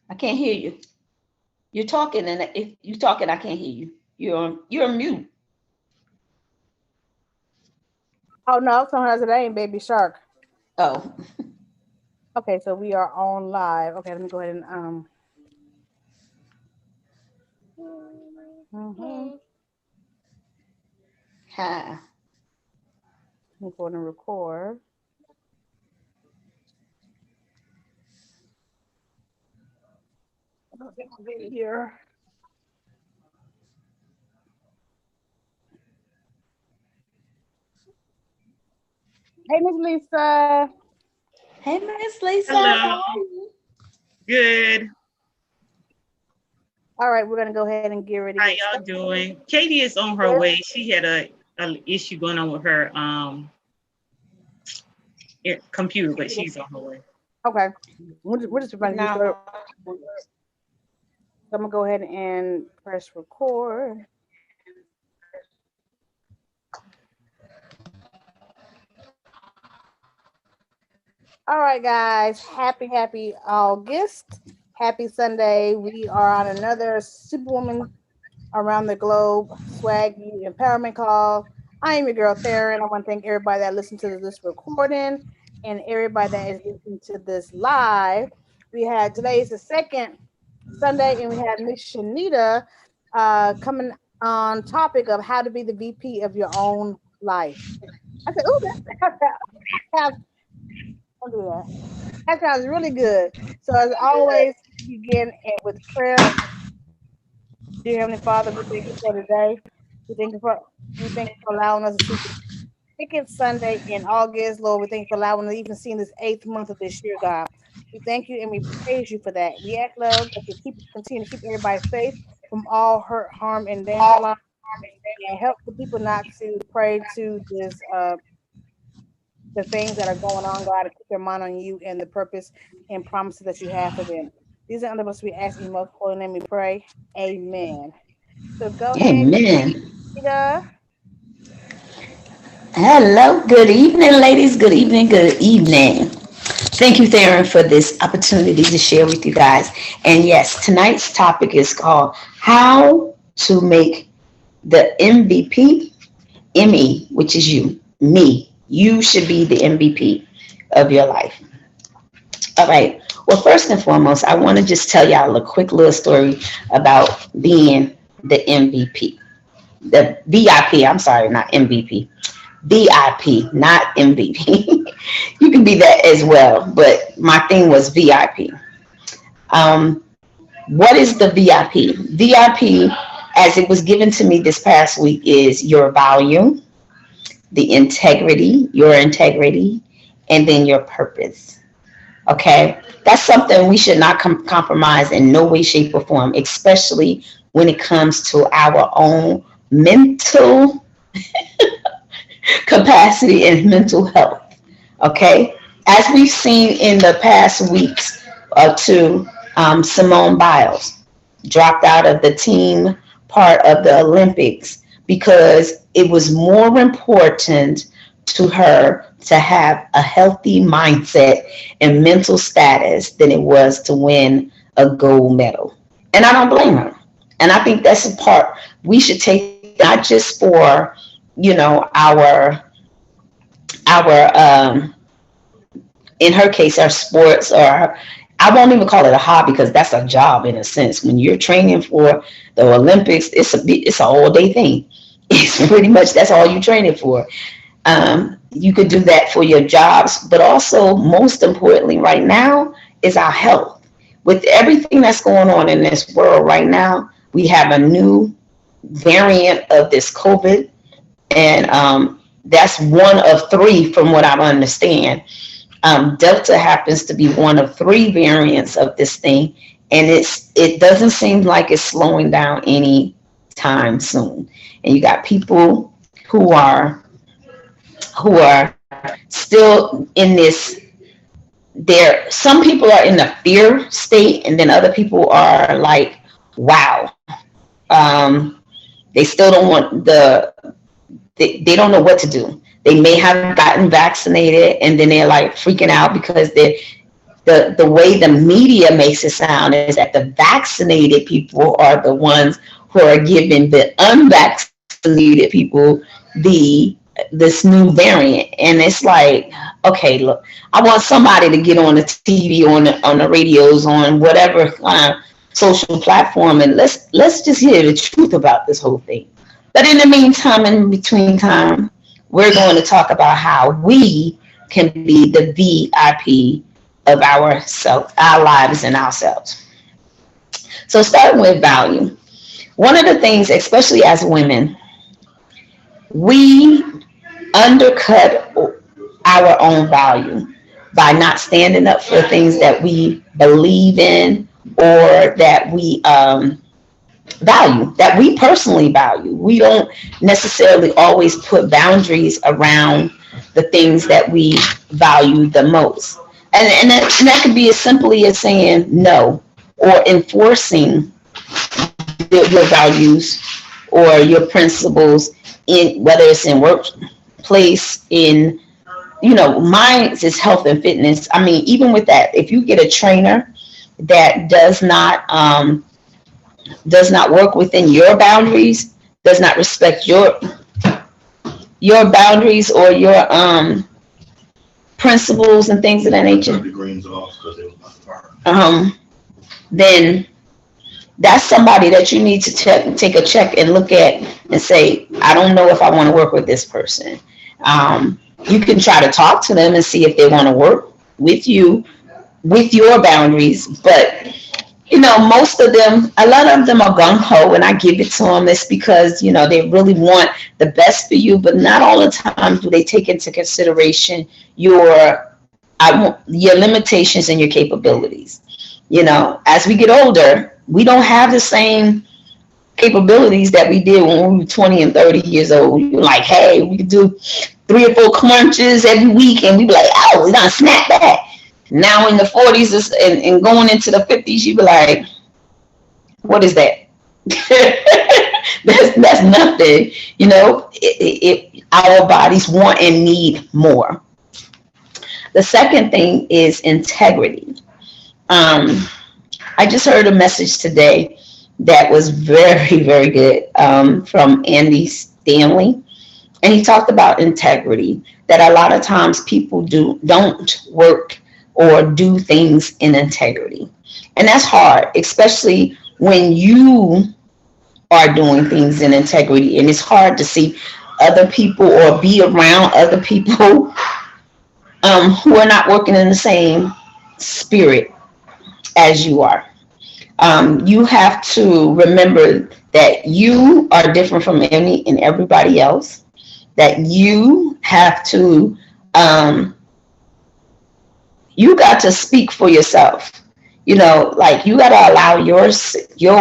I can't hear you. You're talking, and if you're talking, I can't hear you. You're on mute. Oh no, someone has it ain't Baby Shark. Oh, Okay, so we are on live. Okay, let me go ahead and mhm. hi. Let me go ahead and record. Okay, here. Hey, Miss Lisa. Hey, Miss Lisa, Hello. how are you? Good. All right, we're gonna go ahead and get ready to How get y'all started. doing? Katie is on her way. She had a issue going on with her computer, but she's on her way. Okay, we're just about to get started. No. So I'm gonna go ahead and press record. All right, guys. Happy August. Happy Sunday. We are on another Superwoman around the globe Swagu Empowerment Call. I am your girl Theron. I want to thank everybody that listened to this recording and everybody that is listening to this live. We had today is the second Sunday, and we had Miss Shanita coming on topic of how to be the VP of your own life. I said, "Oh, that don't do that. That sounds really good." So as always, we begin with prayer. Dear Heavenly Father, we thank you for today. We thank you for we thank you for allowing us to see the second Sunday in August, Lord. We thank you for allowing us to even see this eighth month of this year, God. We thank you and we praise you for that. We ask, Lord, that you continue to keep everybody safe from all hurt, harm, and danger, Lord, and help the people not to pray to this the things that are going on, God, to keep their mind on you and the purpose and promises that you have for them. These are under us we ask in your most holy name we pray. Amen. So go ahead, Amen. Rita. Hello. Good evening, ladies. Good evening. Good evening. Thank you, Theron, for this opportunity to share with you guys. And yes, tonight's topic is called How to Make the MVP ME, which is you, me. You should be the MVP of your life. All right. Well, first and foremost, I want to just tell y'all a quick little story about being the MVP. The VIP, I'm sorry, not MVP. VIP, not MVP. You can be that as well, but my thing was VIP. Um, what is the VIP? VIP, as it was given to me this past week, is your value, your integrity, and then your purpose. Okay, that's something we should not compromise in no way, shape, or form, especially when it comes to our own mental capacity and mental health. Okay, as we've seen in the past weeks or two, Simone Biles dropped out of the team part of the Olympics because it was more important to her to have a healthy mindset and mental status than it was to win a gold medal. And I don't blame her. And I think that's a part we should take not just for, our in her case, our sports, or I won't even call it a hobby because that's a job in a sense. When you're training for the Olympics, it's a all day thing. It's pretty much that's all you're training for. You could do that for your jobs, but also most importantly, right now is our health. With everything that's going on in this world right now, we have a new variant of this COVID, and that's one of three from what I understand. Delta happens to be one of three variants of this thing, and it doesn't seem like it's slowing down any time soon. And you got people who are who are still in this. There, some people are in the fear state, and then other people are like, "Wow." Um, they still don't want they don't know what to do. They may have gotten vaccinated and then they're like freaking out because the way the media makes it sound is that the vaccinated people are the ones who are giving the unvaccinated people the this new variant. And it's like, okay, look, I want somebody to get on the TV, on the radios, on whatever social platform, and let's just hear the truth about this whole thing. But in the meantime, in between time, we're going to talk about how we can be the VIP of our lives and ourselves. So starting with value. One of the things, especially as women, we undercut our own value by not standing up for things that we believe in, or that we value, that we personally value. We don't necessarily always put boundaries around the things that we value the most. And that could be as simply as saying no, or enforcing your values or your principles, in whether it's in workplace, in, mine is health and fitness. I mean, even with that, if you get a trainer that does not work within your boundaries, does not respect your boundaries or your principles and things of that nature, then that's somebody that you need to take a check and look at and say, I don't know if I want to work with this person. You can try to talk to them and see if they want to work with you with your boundaries, but most of them, a lot of them are gung-ho, and I give it to them. It's because, they really want the best for you, but not all the time do they take into consideration your limitations and your capabilities. As we get older, we don't have the same capabilities that we did when we were 20 and 30 years old. You're like, hey, we could do 3 or 4 crunches every week, and we'd be like, oh, we're gonna snap back. Now in the 40s and going into the 50s, you be like, what is that? that's nothing. Our bodies want and need more. The second thing is integrity. I just heard a message today that was very, very good, from Andy Stanley. And he talked about integrity, that a lot of times people don't work or do things in integrity. And that's hard, especially when you are doing things in integrity. And it's hard to see other people or be around other people who are not working in the same spirit as you are. You have to remember that you are different from any and everybody else, that you have to you got to speak for yourself. Like, you got to allow your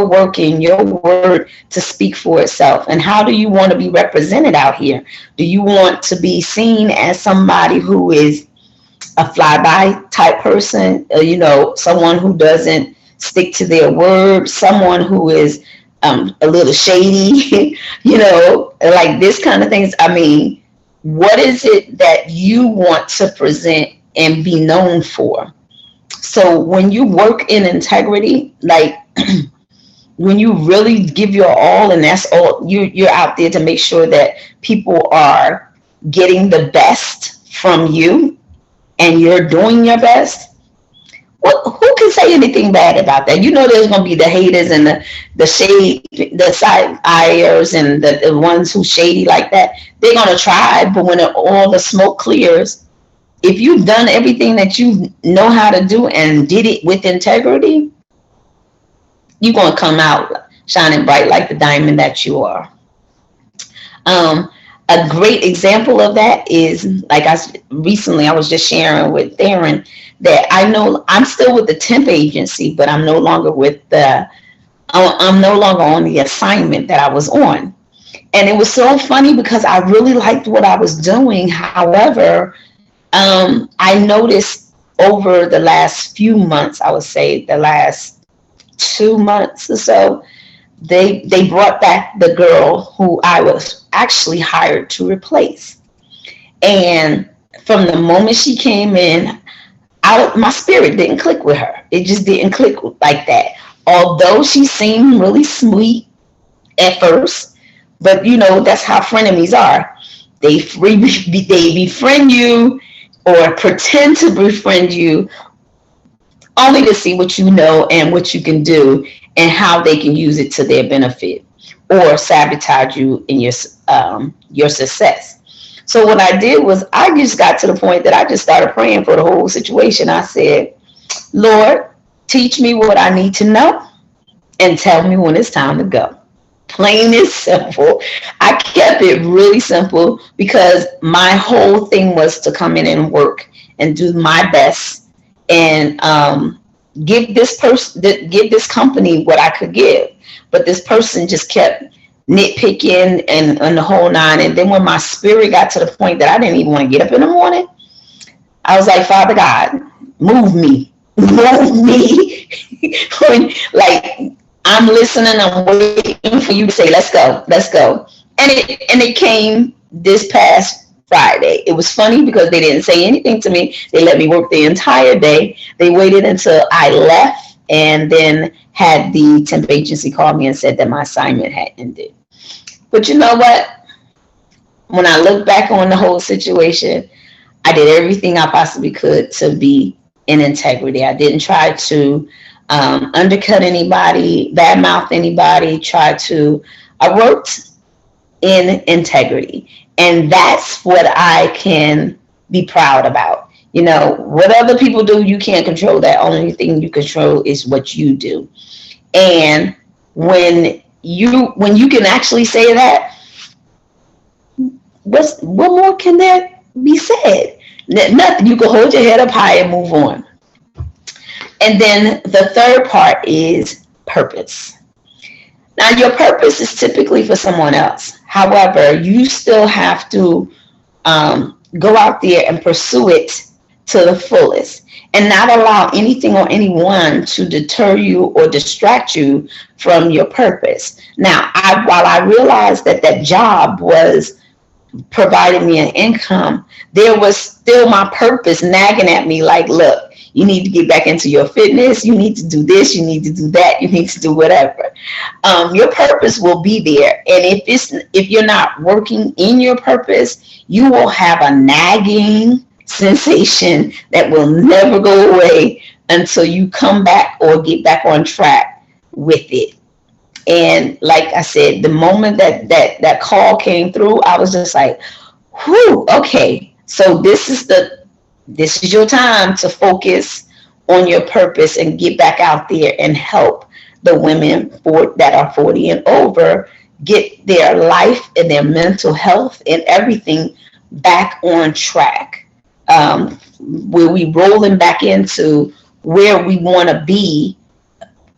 work and your word to speak for itself. And how do you want to be represented out here? Do you want to be seen as somebody who is a flyby type person? Someone who doesn't stick to their word, someone who is a little shady, like this kind of things. I mean, what is it that you want to present and be known for? So when you work in integrity, like when you really give your all, and that's all, you're out there to make sure that people are getting the best from you, and you're doing your best. Who can say anything bad about that? There's going to be the haters and the shade, the side eyers, and the ones who shady like that. They're going to try, but when all the smoke clears, if you've done everything that you know how to do and did it with integrity, you're going to come out shining bright like the diamond that you are. A great example of that is, like I was just sharing with Darren, that I know I'm still with the temp agency, but I'm no longer I'm no longer on the assignment that I was on. And it was so funny because I really liked what I was doing. However, I noticed over the last few months, I would say the last 2 months or so, they brought back the girl who I was actually hired to replace. And from the moment she came in, my spirit didn't click with her. It just didn't click like that. Although she seemed really sweet at first, but that's how frenemies are. They befriend you or pretend to befriend you only to see what you know and what you can do and how they can use it to their benefit or sabotage you in your success. So what I did was I just got to the point that I just started praying for the whole situation. I said, Lord, teach me what I need to know and tell me when it's time to go. Plain and simple. I kept it really simple because my whole thing was to come in and work and do my best and give this company what I could give. But this person just kept nitpicking and the whole nine. And then when my spirit got to the point that I didn't even want to get up in the morning, I was like, Father God, move me. Move me. Like, I'm listening, I'm waiting for you to say, let's go, let's go. And it came this past Friday. It was funny because they didn't say anything to me. They let me work the entire day. They waited until I left and then had the temp agency call me and said that my assignment had ended. But you know what? When I look back on the whole situation, I did everything I possibly could to be in integrity. I didn't try to undercut anybody, badmouth anybody, I worked in integrity. And that's what I can be proud about. What other people do, you can't control that. Only thing you control is what you do. And when you can actually say that, what more can there be said? Nothing. You can hold your head up high and move on. And then the third part is purpose. Now, your purpose is typically for someone else. However, you still have to go out there and pursue it to the fullest and not allow anything or anyone to deter you or distract you from your purpose. Now, while I realized that job was providing me an income, there was still my purpose nagging at me like, look, you need to get back into your fitness. You need to do this. You need to do that. You need to do whatever. Your purpose will be there. And if you're not working in your purpose, you will have a nagging sensation that will never go away until you come back or get back on track with it. And like I said, the moment that call came through, I was just like, whew, okay. So this is your time to focus on your purpose and get back out there and help the women that are 40 and over get their life and their mental health and everything back on track. Where we rolling back into where we want to be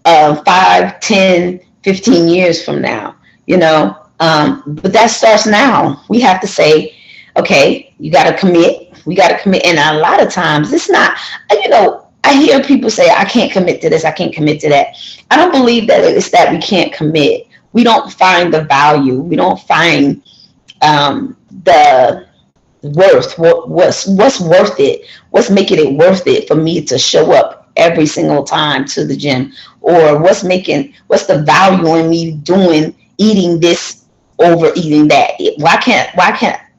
5, 10, 15 years from now, but that starts now. We have to say, okay, you got to commit. We got to commit. And a lot of times it's not, I hear people say, I can't commit to this. I can't commit to that. I don't believe that it's that we can't commit. We don't find the value. We don't find the worth. What's worth it? What's making it worth it for me to show up every single time to the gym? Or what's the value in me eating this over eating that? Why can't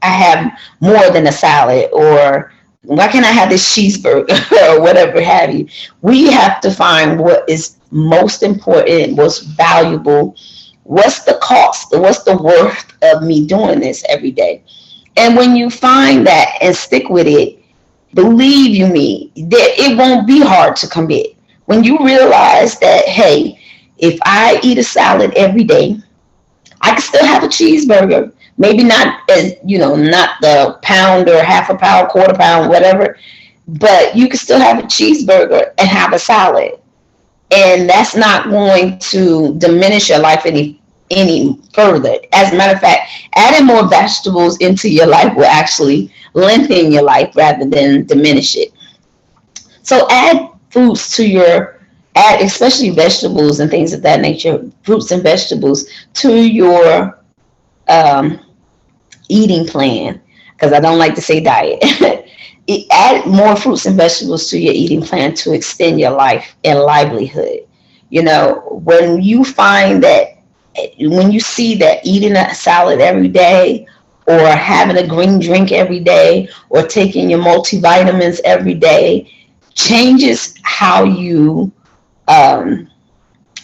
I have more than a salad? Or why can't I have this cheeseburger or whatever have you? We have to find what is most important, most valuable. What's the cost? What's the worth of me doing this every day? And when you find that and stick with it, believe you me, that it won't be hard to commit. When you realize that, hey, if I eat a salad every day, I can still have a cheeseburger. Maybe not not the pound or half a pound, quarter pound, whatever, but you can still have a cheeseburger and have a salad. And that's not going to diminish your life any further. As a matter of fact, adding more vegetables into your life will actually lengthen your life rather than diminish it. So add foods especially vegetables and things of that nature, fruits and vegetables to your eating plan, because I don't like to say diet. add more fruits and vegetables to your eating plan to extend your life and livelihood. When you find that, when you see that eating a salad every day, or having a green drink every day, or taking your multivitamins every day changes um,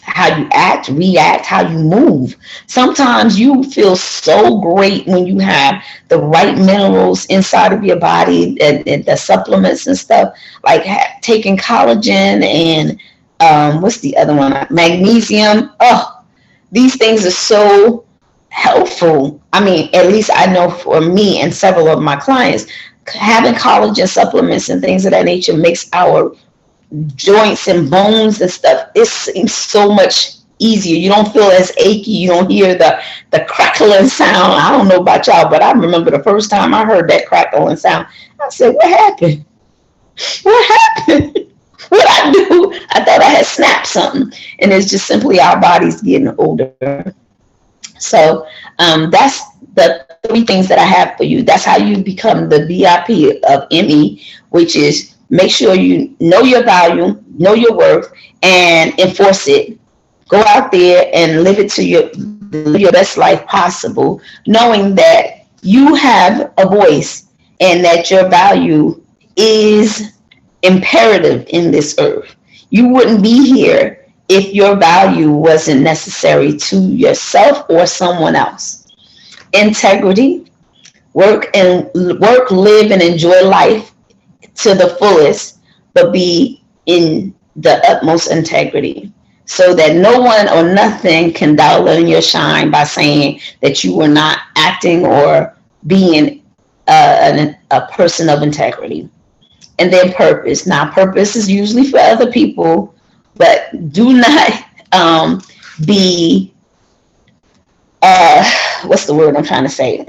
how you act, react, how you move. Sometimes you feel so great when you have the right minerals inside of your body, and the supplements and stuff, like taking collagen and what's the other one? Magnesium. Oh, these things are so helpful. I mean, at least I know for me and several of my clients, having collagen supplements and things of that nature makes our joints and bones and stuff, it seems so much easier. You don't feel as achy. You don't hear the crackling sound. I don't know about y'all, but I remember the first time I heard that crackling sound. I said, "What happened? What happened? What I do? I thought I had snapped something." And it's just simply our bodies getting older. So that's the three things that I have for you. That's how you become the VIP of ME, which is make sure you know your value, know your worth, and enforce it. Go out there and live it to your best life possible, knowing that you have a voice and that your value is imperative in this earth. You wouldn't be here if your value wasn't necessary to yourself or someone else. Integrity, work, live, and enjoy life to the fullest, but be in the utmost integrity, so that no one or nothing can dull in your shine by saying that you were not acting or being a person of integrity. And then purpose. Now, purpose is usually for other people, but do not be, what's the word I'm trying to say?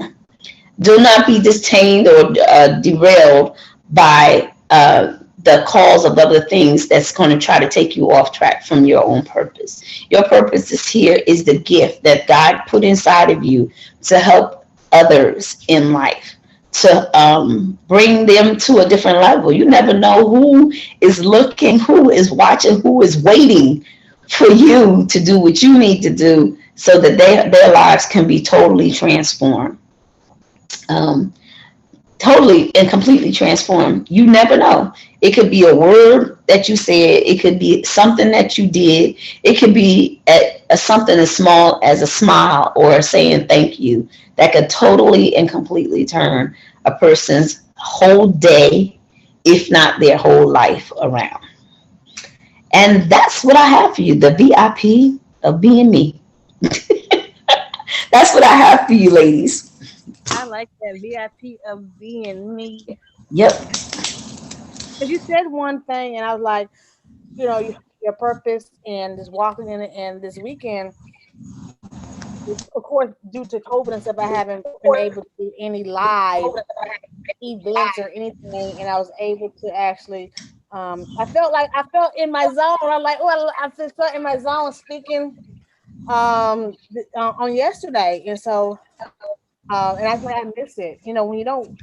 Do not be detained or derailed by the calls of other things that's going to try to take you off track from your own purpose. Your purpose is the gift that God put inside of you to help others in life, to bring them to a different level. You never know who is looking, who is watching, who is waiting for you to do what you need to do so that their lives can be totally transformed. Um, Totally and completely transformed. You never know. It could be a word that you said. It could be something that you did. It could be something as small as a smile or saying thank you that could totally and completely turn a person's whole day, if not their whole life, around. And that's what I have for you, the VIP of being me. That's what I have for you, ladies. I like that VIP of being me. Yep. Because you said one thing, and I was like, your purpose and just walking in it. And this weekend, of course, due to COVID and stuff, I haven't been able to do any live events or anything. And I was able to actually, I felt in my zone. I'm like, oh, I felt in my zone speaking on yesterday. And so, and I think I miss it. When you don't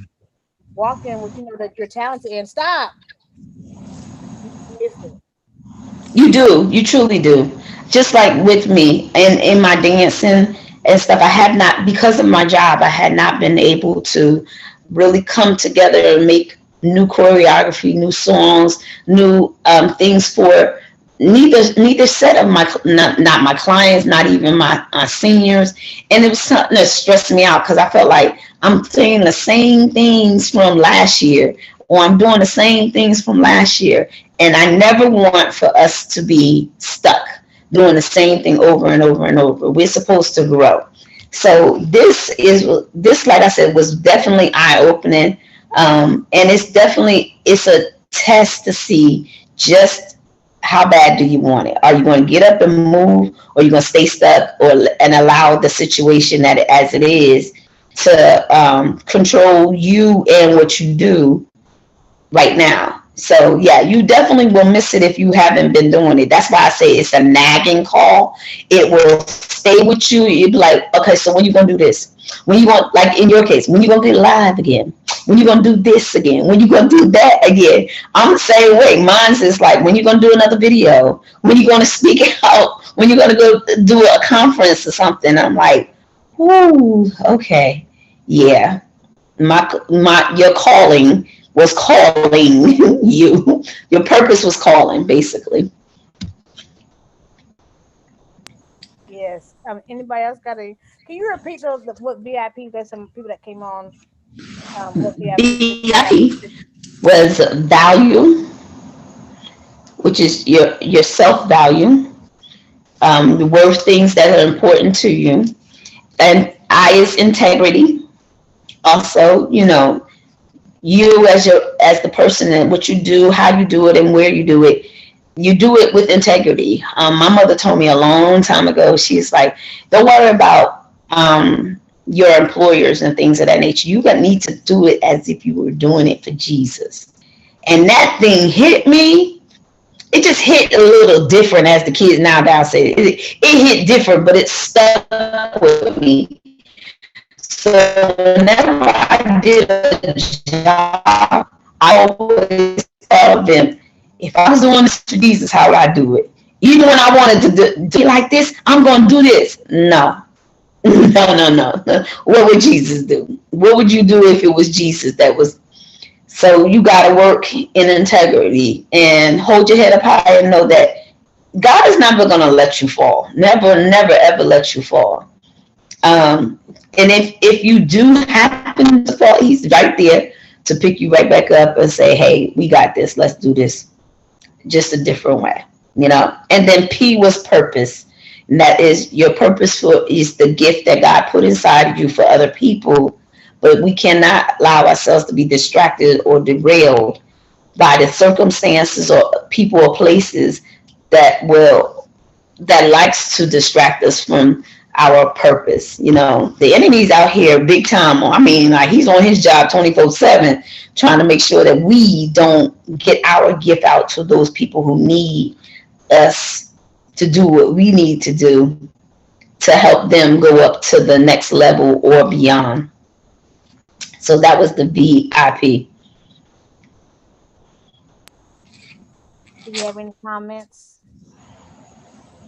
walk in with, that you're talented and stop, you miss it. You do. You truly do. Just like with me in my dancing and stuff, I have not, because of my job, I had not been able to really come together and make new choreography, new songs, new things for neither set of my, not my clients, not even my seniors. And it was something that stressed me out because I felt like I'm saying the same things from last year, or I'm doing the same things from last year. And I never want for us to be stuck doing the same thing over and over and over. We're supposed to grow. So this, like I said, was definitely eye opening. And it's a test to see just how bad do you want it. Are you going to get up and move, or are you going to stay stuck and allow the situation as it is to control you and what you do right now? So yeah, you definitely will miss it if you haven't been doing it. That's why I say it's a nagging call. It will stay with you. You'd be like, okay, so when you gonna do this? When you going, like in your case, when you gonna get live again? When you gonna do this again? When you gonna do that again? I'm the same way. Mine's is like, when you gonna do another video? When you gonna speak out? When you gonna go do a conference or something? I'm like, ooh, okay, yeah. Your calling was calling you. Your purpose was calling, basically. Yes. Anybody else got a? Can you repeat those? What VIP? There's some people that came on. What VIP? VIP was value, which is your self value, the worth things that are important to you, and I is integrity. Also, you as the person and what you do, how you do it, and where you do it. You do it with integrity. My mother told me a long time ago. She's like, don't worry about your employers and things of that nature. You need to do it as if you were doing it for Jesus. And that thing hit me. It just hit a little different, as the kids nowadays say. It hit different, but it stuck with me. So whenever I did a job, I always thought of them. If I was doing this for Jesus, how would I do it? Even when I wanted to do it like this, I'm going to do this. No, no. What would Jesus do? What would you do if it was Jesus that was? So you got to work in integrity and hold your head up high and know that God is never going to let you fall. Never, never, ever let you fall. And if you do happen to fall, he's right there to pick you right back up and say, hey, we got this. Let's do this just a different way, And then P was purpose. And that is your purpose is the gift that God put inside of you for other people. But we cannot allow ourselves to be distracted or derailed by the circumstances or people or places that likes to distract us from our purpose. The enemy's out here big time. I mean, like, he's on his job 24/7 trying to make sure that we don't get our gift out to those people who need us to do what we need to do to help them go up to the next level or beyond. So that was the VIP. Do you have any comments?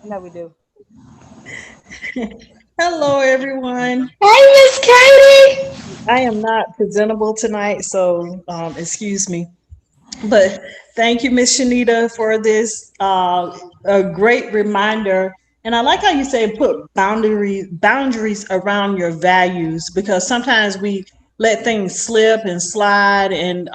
No, we do. Hello, everyone. Hey, Miss Katie. I am not presentable tonight, so excuse me. But thank you, Miss Shanita, for this a great reminder. And I like how you say put boundaries around your values, because sometimes we let things slip and slide, and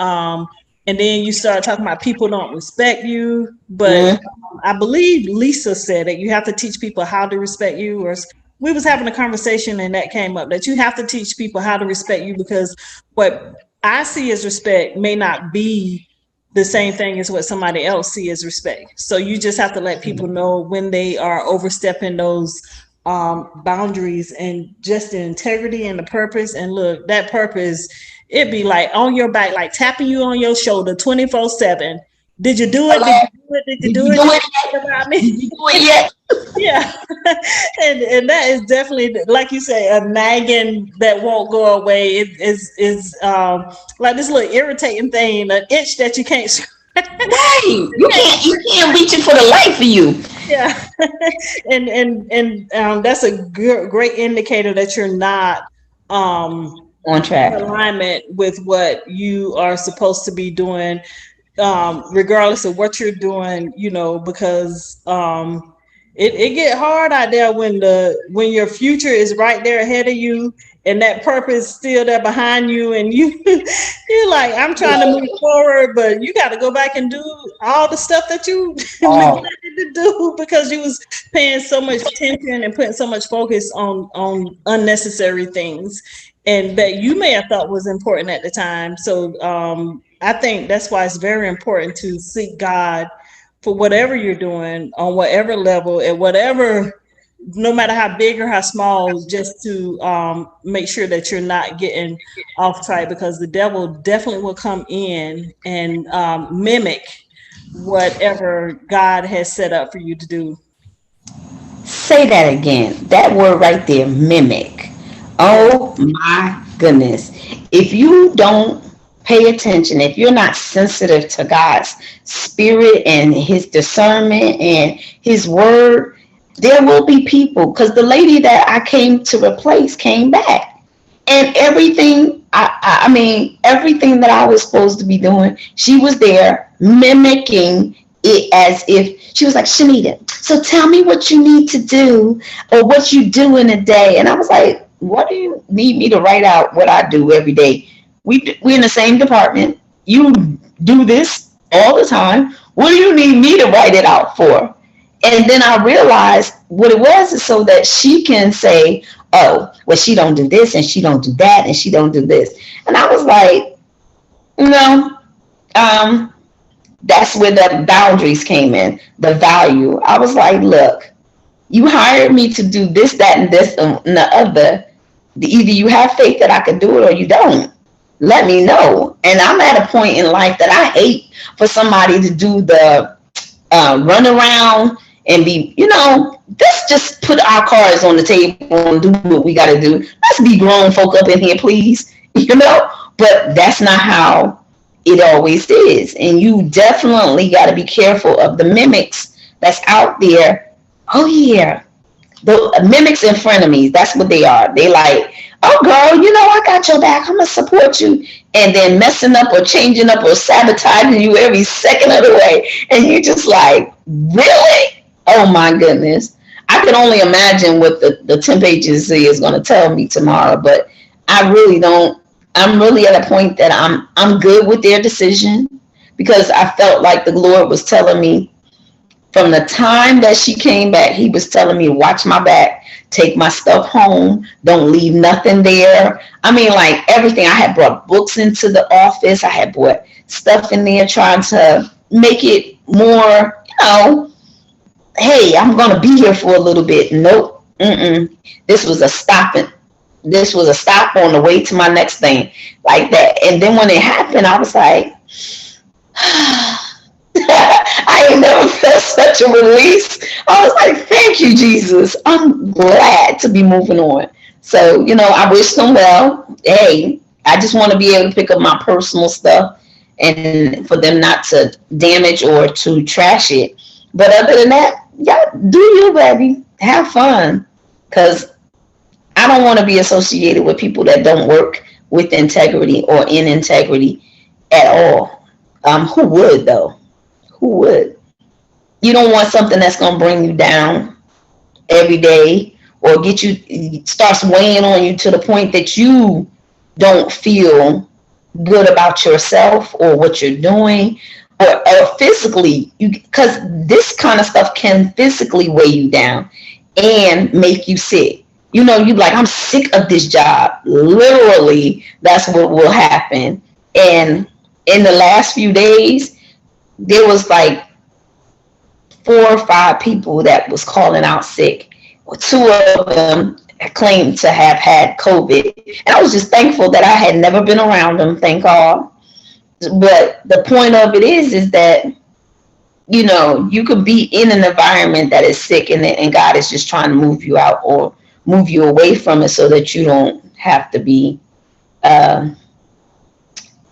then you start talking about people don't respect you. But I believe Lisa said that you have to teach people how to respect you, or we was having a conversation and that came up that you have to teach people how to respect you, because what I see as respect may not be the same thing as what somebody else sees as respect. So you just have to let people know when they are overstepping those boundaries, and just the integrity and the purpose. And look, that purpose, it'd be like on your back, like tapping you on your shoulder 24/7. Did you do it? Did you do it? Did you do it yet? Yeah. and that is definitely, like you say, a nagging that won't go away. It is like this little irritating thing, an itch that you can't right. You can't reach it for the life of you. Yeah. and that's a great indicator that you're not on track, in alignment with what you are supposed to be doing, regardless of what you're doing, because it get hard out there when your future is right there ahead of you, and that purpose still there behind you, and you're like, I'm trying to move forward, but you got to go back and do all the stuff that you neglected to do because you was paying so much attention and putting so much focus on unnecessary things, and that you may have thought was important at the time. So I think that's why it's very important to seek God for whatever you're doing, on whatever level, at whatever no matter how big or how small, just to make sure that you're not getting off track, because the devil definitely will come in and mimic whatever God has set up for you to do. Say that again. That word right there, mimic. Yes. Oh my goodness. If you don't pay attention, if you're not sensitive to God's spirit and his discernment and his word, there will be people. Because the lady that I came to replace came back. And everything, I mean, everything that I was supposed to be doing, she was there mimicking it as if she was like, Shanita, so tell me what you need to do or what you do in a day. And I was like, what do you need me to write out what I do every day? We're in the same department. You do this all the time. What do you need me to write it out for? And then I realized what it was is so that she can say, oh, well, she don't do this and she don't do that and she don't do this. And I was like, no, um, that's where the boundaries came in, the value. I was like, look, you hired me to do this, that, and this, and the other. Either you have faith that I can do it or you don't. Let me know. And I'm at a point in life that I hate for somebody to do the run around and be, let's just put our cards on the table and do what we got to do. Let's be grown folk up in here, please. But that's not how it always is. And you definitely got to be careful of the mimics that's out there. Oh, yeah. The mimics and frenemies, that's what they are. They like, oh, girl, I got your back. I'm going to support you. And then messing up or changing up or sabotaging you every second of the way. And you're just like, really? Oh, my goodness. I can only imagine what the temp agency is going to tell me tomorrow. But I really don't. I'm really at a point that I'm good with their decision, because I felt like the Lord was telling me from the time that she came back, he was telling me, watch my back, take my stuff home, don't leave nothing there. I mean, like everything. I had brought books into the office. I had brought stuff in there trying to make it more, hey, I'm going to be here for a little bit. Nope. This was a stopping. This was a stop on the way to my next thing, like that. And then when it happened, I was like, I ain't never felt such a release. I was like, thank you, Jesus. I'm glad to be moving on. So, I wish them well. Hey, I just want to be able to pick up my personal stuff and for them not to damage or to trash it. But other than that, yeah, do you, baby. Have fun. Because I don't want to be associated with people that don't work with integrity or in integrity at all. Who would, though? Who would? You don't want something that's going to bring you down every day or starts weighing on you to the point that you don't feel good about yourself or what you're doing, or physically, because this kind of stuff can physically weigh you down and make you sick. You like, I'm sick of this job. Literally, that's what will happen. And in the last few days, there was like 4 or 5 people that was calling out sick. 2 of them claimed to have had COVID. And I was just thankful that I had never been around them, thank God. But the point of it is that, you could be in an environment that is sick, and God is just trying to move you out or move you away from it so that you don't have to be,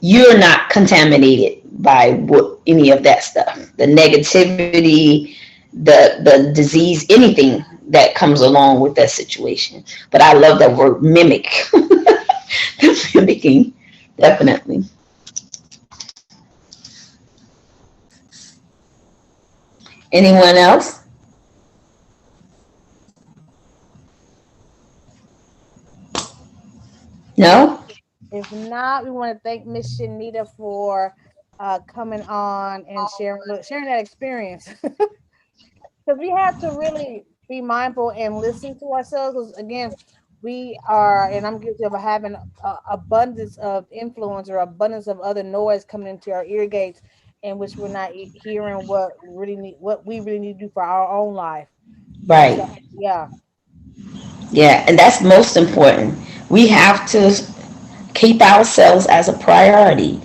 you're not contaminated by any of that stuff, the negativity, the disease, anything that comes along with that situation. But I love that word, mimic. The mimicking, definitely. Anyone else? No? If not, we want to thank Miss Shanita for coming on and sharing that experience. Because we have to really be mindful and listen to ourselves. Because again, we are, and I'm guilty of having abundance of influence or abundance of other noise coming into our ear gates, in which we're not hearing what we really need to do for our own life. And Right. so, yeah. Yeah. And that's most important. We have to keep ourselves as a priority,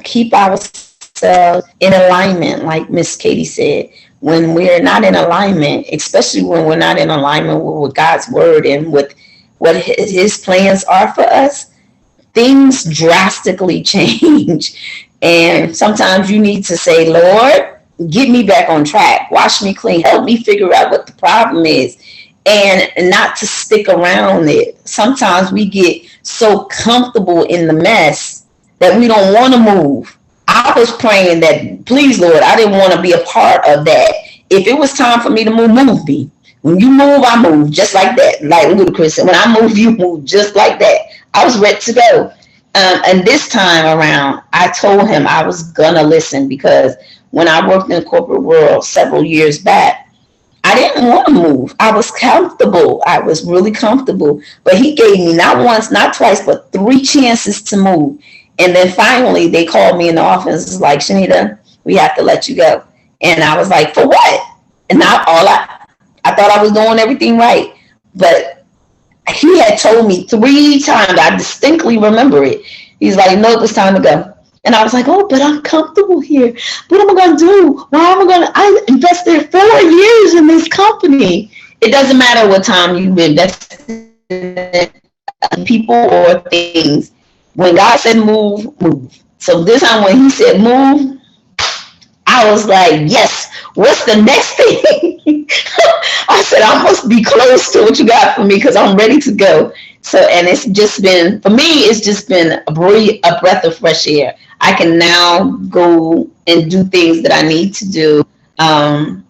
keep ourselves in alignment, like Miss Katie said. When we're not in alignment, especially when we're not in alignment with God's word and with what his plans are for us, things drastically change. And sometimes you need to say, Lord, get me back on track, wash me clean, help me figure out what the problem is, and not to stick around it. Sometimes we get so comfortable in the mess that we don't want to move. I was praying that, please, Lord, I didn't want to be a part of that. If it was time for me to move, move me. When you move, I move just like that. Like Ludacris said, when I move, you move just like that. I was ready to go. And this time around, I told him I was going to listen because when I worked in the corporate world several years back, I didn't want to move. I was comfortable. I was really comfortable. But he gave me not once, not twice, but three chances to move. And then finally, they called me in the office, like, Shanita, we have to let you go. And I was like, for what? And not all I thought I was doing everything right. But he had told me three times, I distinctly remember it. He's like, nope, it's time to go. And I was like, oh, but I'm comfortable here. What am I going to do? Why am I going to? I invested 4 years in this company. It doesn't matter what time you invest in people or things. When God said move, move. So this time when he said move, I was like, yes, what's the next thing? I said, I must be close to what you got for me because I'm ready to go. So, and it's just been, for me, it's just been a breath of fresh air. I can now go and do things that I need to do. And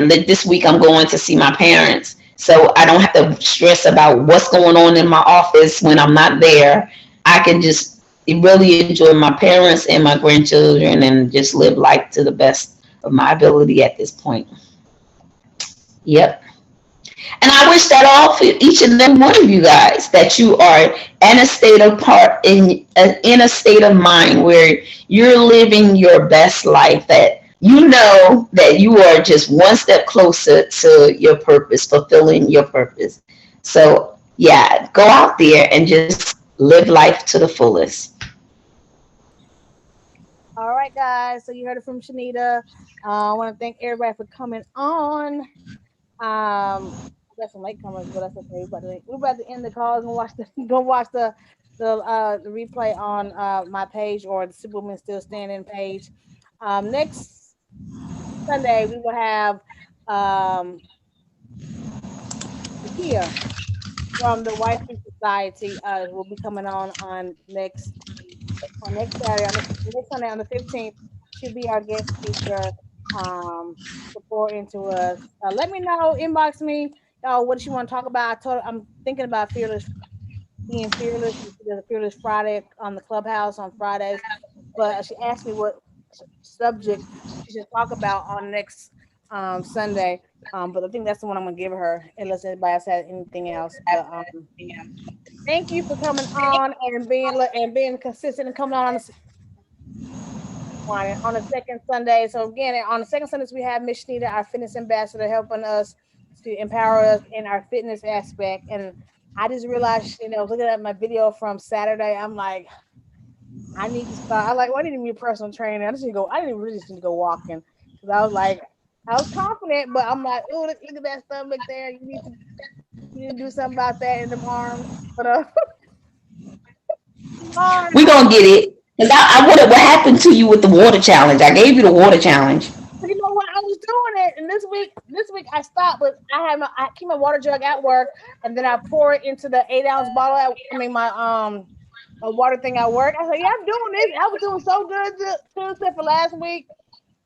this week I'm going to see my parents. So I don't have to stress about what's going on in my office when I'm not there. I can just really enjoy my parents and my grandchildren and just live life to the best of my ability at this point. Yep. And I wish that all for each and every one of you guys that you are in a state of in a state of mind where you're living your best life. That you know that you are just one step closer to your purpose, fulfilling your purpose. So yeah, go out there and just live life to the fullest. All right, guys. So you heard it from Shanita. I want to thank everybody for coming on. We got some late comers, but that's okay. We're about to end the calls and watch the go watch the replay on my page or the Superwoman Still Standing page. Next Sunday we will have um Nakia from the White Free Society will be coming on next Saturday next Sunday on the 15th. She'll be our guest speaker. To pour into us. Let me know. Inbox me. What you want to talk about? I'm thinking about being fearless. There's a fearless Friday on the clubhouse on Fridays, but she asked me what subject she should talk about on next Sunday. But I think that's the one I'm gonna give her, unless anybody else has anything else. But thank you for coming on and being consistent and coming on on the second Sunday. So again, on the second Sundays, we have Miss Shanita, our fitness ambassador, helping us to empower us in our fitness aspect. And I just realized, looking at my video from Saturday, I'm like, I need to start. I like, well, I need to be a personal trainer. I didn't really just need to go walking because I was like, I was confident, but I'm like, oh, look at that stomach there. You need to do something about that in the arms. But We're gonna get it. Cause what happened to you with the water challenge? I gave you the water challenge. But you know what? I was doing it, and this week I stopped. But I keep my water jug at work, and then I pour it into the 8-ounce bottle. My a water thing at work. I said, yeah, I'm doing this. I was doing so good Tuesday for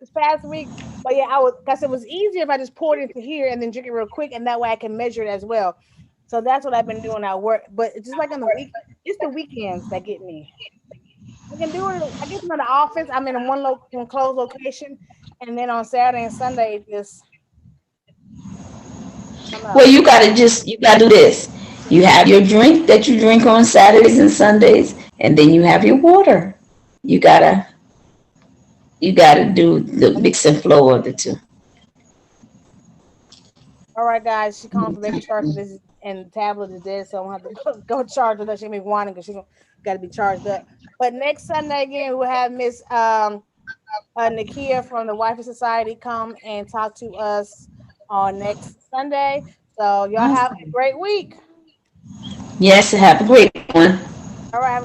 this past week. But yeah, because it was easier if I just poured it into here and then drink it real quick, and that way I can measure it as well. So that's what I've been doing at work. But it's just like on the week, it's the weekends that get me. I can do it. I get them in the office. I'm in one closed location, and then on Saturday and Sunday, just I'm Well, out. you gotta do this. You have your drink that you drink on Saturdays and Sundays, and then you have your water. You gotta do the mix and flow of the two. All right, guys. She calling for baby charge for this, and the tablet is dead, so I'm gonna have to go charge her. She may be whining because she got to be charged up. But next Sunday again, we'll have Miss Nakia from the Wifey Society come and talk to us on next Sunday. So y'all have a Awesome. great week. Yes, have a great one. All right.